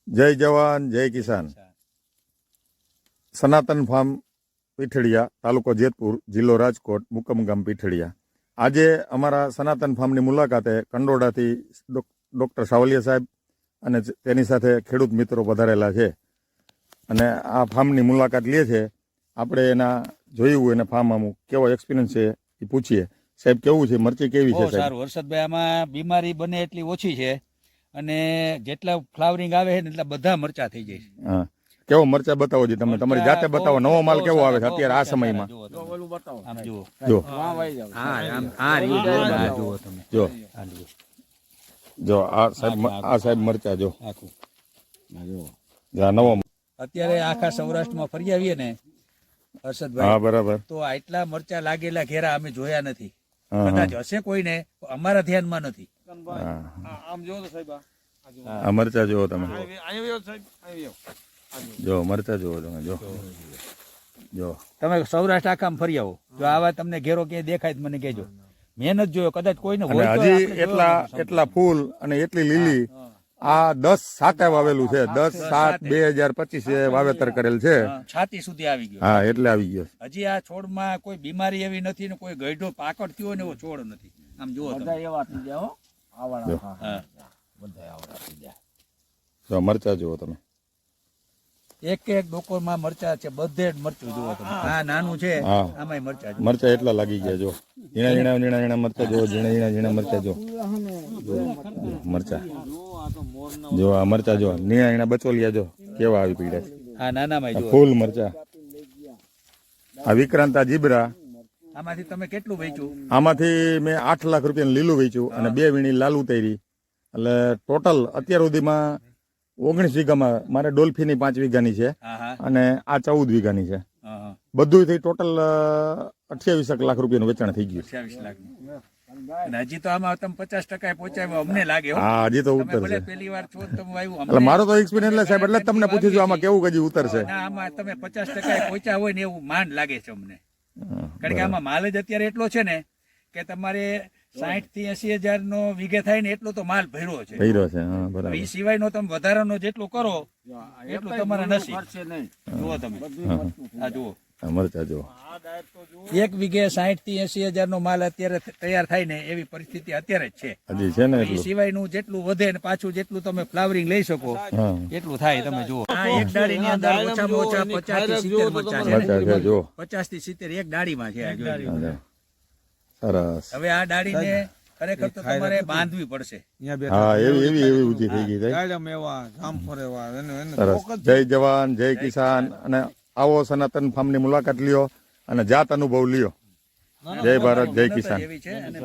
જય જવાન જય કિસાન. સનાતન ફાર્મ પીઠડિયા, તાલુકો જેતપુર, જિલ્લો રાજકોટ, મુકમ ગામ પીઠડિયા. આજે અમારા સનાતન ફાર્મની મુલાકાતે કંડોડાથી ડૉક્ટર સાવલિયા સાહેબ અને તેની સાથે ખેડૂત મિત્રો પધારેલા છે અને આ ફાર્મની મુલાકાત લે છે. આપણે એના જોયું એને ફાર્મ આમ કેવો એક્સપિરિયન્સ છે એ પૂછીએ. સાહેબ કેવું છે, મરચી કેવી છે? સારું હર્ષદભાઈ, આમાં બીમારી બને એટલી ઓછી છે અને જેટલા ફ્લાવરિંગ આવે છે ને એટલા બધા મરચા થઈ જાય છે. હા, કેવો મરચા બતાવો છો તમે, તમારી જાતે બતાવો. નવો માલ કેવો આવે છે અત્યારે આ સમયમાં? આમ જુઓ, જો જો જો આ સાહેબ મરચા જો આખું નવો. અત્યારે આખા સૌરાષ્ટ્રમાં ફરી આવીએ ને હા હર્ષદભાઈ, બરાબર. તો આટલા મરચા લાગેલા ઘેરા અમે જોયા નથી. કદાચ હશે કોઈને, અમારા ધ્યાનમાં નથી. આમ જો સાહેબ, આ મરચા જુઓ તમે, જો મરચા જુઓ તમે, જો તમે સૌરાષ્ટ્ર આખામાં ફરી આવો, જો આવા તમને ઘેરો ક્યાંય દેખાય તો મને કહેજો. મહેનત જોયો, કદાચ કોઈને અને હોય તો હજી આપણે જોયો એટલા ફૂલ અને એટલી લીલી. આ 10/7 વાવેલું છે, 10/7/2025 વાવેતર કરેલ છે. છાતી સુધી આવી ગયો. હા, એટલે આવી ગયો. હજી આ છોડમાં કોઈ બીમારી એવી નથી ને કોઈ ગઈઢો પાકડ થયો ને એવો છોડ નથી. આમ જુઓ તમે. હા. જો મરચા જુઓ તમે, એક એક ડોકોમાં મરચા છે, બધે જ મરચું જુઓ તમે. આ નાનું છે, હા. આમાંય મરચા છે. મરચા એટલા લાગી ગયા. જો ઝીણા મરચા જો, ઝીણા મરચા જો, મરચા જો, આ મરચા જો, ઝીણા બચોલિયા જો કેવા આવી પીડ્યા છે. આ નાનામાં જુઓ. ફૂલ મરચા. આ વિક્રાંતા જીબ્રા, આમાંથી તમે કેટલું વેચ્યું? આમાંથી મેં 8 લાખ રૂપિયાનું લીલું વેચ્યું અને 2 વીણી લાલ ઉતારી. એટલે ટોટલ અત્યાર સુધીમાં 19 વીઘામાં મારે ડોલ્ફીની 5 વીઘાની છે અને આ 14 વીઘાની છે. બધું થઈ ટોટલ 28 લાખ રૂપિયાનું વેચાણ થઈ ગયું. 28 લાખ. હજી તો આમાં તમે 50% પહોંચાડ્યો અમને લાગે. હા, હજી તો ઉતર છે. પહેલી વાર છો તમે આવ્યું. એટલે મારો તો એક્સપિરિયન્સ સાહેબ, એટલે તમને પૂછ્યું છું આમાં કેવું હજી ઉતરશે. ના, આમાં તમે 50% પહોંચ્યા હોય ને એવું માંડ લાગે છે અમને. કારણ કે આમાં માલ જ અત્યારે એટલો છે ને કે તમારે 60 થી 80 હજાર નો વીઘે થાય ને એટલો તો માલ ભર્યો છે. ભર્યો છે. હા, બરાબર. એ સિવાયનો તમે વધારાનો જેટલું કરો એટલું તમારા નસીબ. જુઓ તમે, આ જુઓ મરચા જુઓ. એક વીઘે 60 થી 80 હજાર નો માલ અત્યારે તૈયાર થાય ને એવી પરિસ્થિતિ અત્યારે જ છે. હજી છે ને એ એટલું. સિવાયનું જેટલું વધે ને પાછું જેટલું તમે ફ્લાવરિંગ લઈ શકો હા, એટલું થાય. તમે જુઓ, આ એક ડાળીની અંદર ઓછામાં ઓછા 50 થી 70 મરચા મરચા છે જો. 50 થી 70 એક ડાળીમાં છે. આ જોઈ. સરસ. હવે આ ડાળીને ખરેખર તો તમારે બાંધવી પડશે. હા, એવી ઊંચી થઈ ગઈ. સરસ. જય જવાન જય કિસાન. અને આવો સનાતન ફાર્મની મુલાકાત લ્યો અને જાત અનુભવ લ્યો. જય ભારત જય કિસાન. એવી છે અને